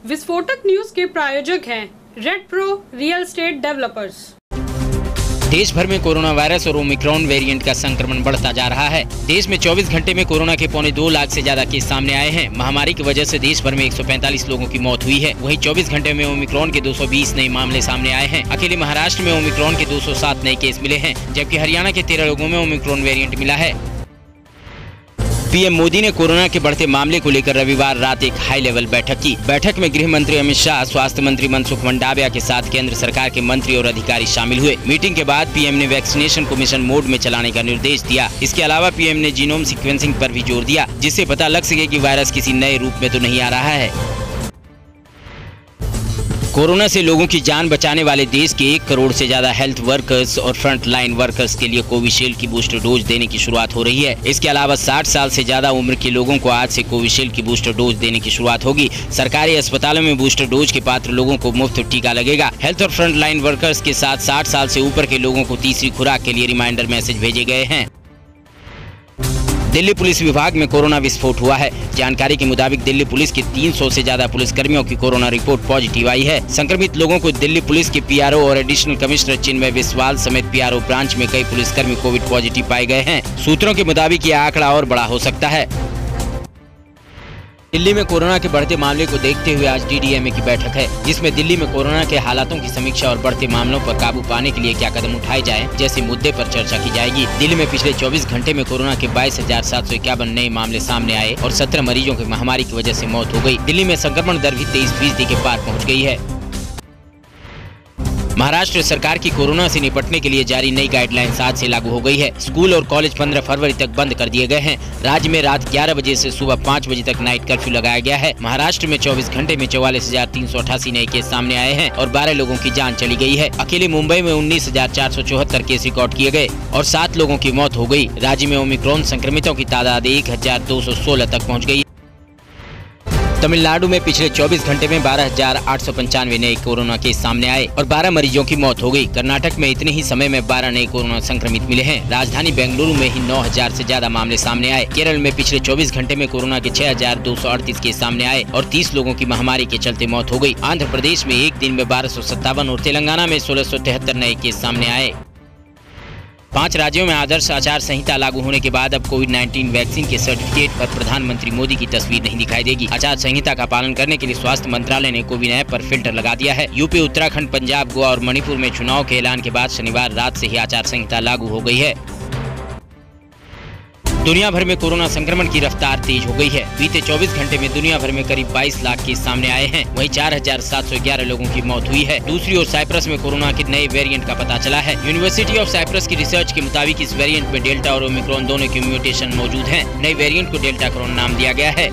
विस्फोटक न्यूज के प्रायोजक हैं red pro real estate developers. देश भर में कोरोना वायरस और ओमिक्रॉन वेरिएंट का संक्रमण बढ़ता जा रहा है। देश में 24 घंटे में कोरोना के 2.25 लाख से ज्यादा केस सामने आए हैं। महामारी की वजह से देश भर में 145 लोगों की मौत हुई है। वहीं 24 घंटे में ओमिक्रॉन के 220 नए मामले सामने आए हैं। अकेले महाराष्ट्र में ओमिक्रॉन के 207 नए केस मिले हैं, जबकि हरियाणा के 13 लोगों में ओमिक्रॉन वेरिएंट मिला है। पीएम मोदी ने कोरोना के बढ़ते मामले को लेकर रविवार रात एक हाई लेवल बैठक की। बैठक में गृह मंत्री अमित शाह, स्वास्थ्य मंत्री मनसुख मंडाविया के साथ केंद्र सरकार के मंत्री और अधिकारी शामिल हुए। मीटिंग के बाद पीएम ने वैक्सीनेशन को मिशन मोड में चलाने का निर्देश दिया। इसके अलावा पीएम ने जीनोम सीक्वेंसिंग पर भी जोर दिया, जिससे पता लग सके कि वायरस किसी नए रूप में तो नहीं आ रहा है। कोरोना से लोगों की जान बचाने वाले देश के 1 करोड़ से ज्यादा हेल्थ वर्कर्स और फ्रंट लाइन वर्कर्स के लिए कोविशील्ड की बूस्टर डोज देने की शुरुआत हो रही है। इसके अलावा 60 साल से ज्यादा उम्र के लोगों को आज से कोविशील्ड की बूस्टर डोज देने की शुरुआत होगी। सरकारी अस्पतालों में बूस्टर डोज के पात्र लोगों को मुफ्त टीका लगेगा। हेल्थ और फ्रंट लाइन वर्कर्स के साथ 60 साल से ऊपर के लोगों को तीसरी खुराक के लिए रिमाइंडर मैसेज भेजे गए हैं। दिल्ली पुलिस विभाग में कोरोना विस्फोट हुआ है। जानकारी के मुताबिक दिल्ली पुलिस के 300 से ज्यादा पुलिसकर्मियों की कोरोना रिपोर्ट पॉजिटिव आई है। संक्रमित लोगों को दिल्ली पुलिस के पीआरओ और एडिशनल कमिश्नर चिन्मय बिस्वाल समेत पीआरओ ब्रांच में कई पुलिसकर्मी कोविड पॉजिटिव पाए गए हैं। सूत्रों के मुताबिक यह आंकड़ा और बड़ा हो सकता है। दिल्ली में कोरोना के बढ़ते मामले को देखते हुए आज डीडीएमए की बैठक है, जिसमें दिल्ली में कोरोना के हालातों की समीक्षा और बढ़ते मामलों पर काबू पाने के लिए क्या कदम उठाए जाएं, जैसे मुद्दे पर चर्चा की जाएगी। दिल्ली में पिछले 24 घंटे में कोरोना के 22,751 नए मामले सामने आए और 17 मरीजों की महामारी की वजह से मौत हो गई। दिल्ली में संक्रमण दर भी 23% के पार पहुँच गई है। महाराष्ट्र सरकार की कोरोना से निपटने के लिए जारी नई गाइडलाइंस आज से लागू हो गई है। स्कूल और कॉलेज 15 फरवरी तक बंद कर दिए गए हैं। राज्य में रात 11 बजे से सुबह 5 बजे तक नाइट कर्फ्यू लगाया गया है। महाराष्ट्र में 24 घंटे में 44,388 नए केस सामने आए हैं और 12 लोगों की जान चली गई है। अकेले मुंबई में 19,474 केस रिकॉर्ड किए गए और 7 लोगों की मौत हो गई। राज्य में ओमिक्रॉन संक्रमितों की तादाद 1,216 तक पहुँच गई। तमिलनाडु में पिछले 24 घंटे में 12,895 नए कोरोना केस सामने आए और 12 मरीजों की मौत हो गई। कर्नाटक में इतने ही समय में 12 नए कोरोना संक्रमित मिले हैं। राजधानी बेंगलुरु में ही 9,000 से ज्यादा मामले सामने आए। केरल में पिछले 24 घंटे में कोरोना के 6,238 केस सामने आए और 30 लोगों की महामारी के चलते मौत हो गई। आंध्र प्रदेश में एक दिन में 1257 और तेलंगाना में 1673 नए केस सामने आए। 5 राज्यों में आदर्श आचार संहिता लागू होने के बाद अब कोविड-19 वैक्सीन के सर्टिफिकेट पर प्रधानमंत्री मोदी की तस्वीर नहीं दिखाई देगी। आचार संहिता का पालन करने के लिए स्वास्थ्य मंत्रालय ने कोविन ऐप पर फिल्टर लगा दिया है। यूपी, उत्तराखंड, पंजाब, गोवा और मणिपुर में चुनाव के ऐलान के बाद शनिवार रात से ही आचार संहिता लागू हो गई है। दुनिया भर में कोरोना संक्रमण की रफ्तार तेज हो गई है। बीते 24 घंटे में दुनिया भर में करीब 22 लाख केस सामने आए हैं। वहीं 4,711 लोगों की मौत हुई है। दूसरी ओर साइप्रस में कोरोना के नए वेरिएंट का पता चला है। यूनिवर्सिटी ऑफ साइप्रस की रिसर्च के मुताबिक इस वेरिएंट में डेल्टा और ओमिक्रॉन दोनों के म्यूटेशन मौजूद हैं। नए वेरिएंट को डेल्टा क्रोन नाम दिया गया है।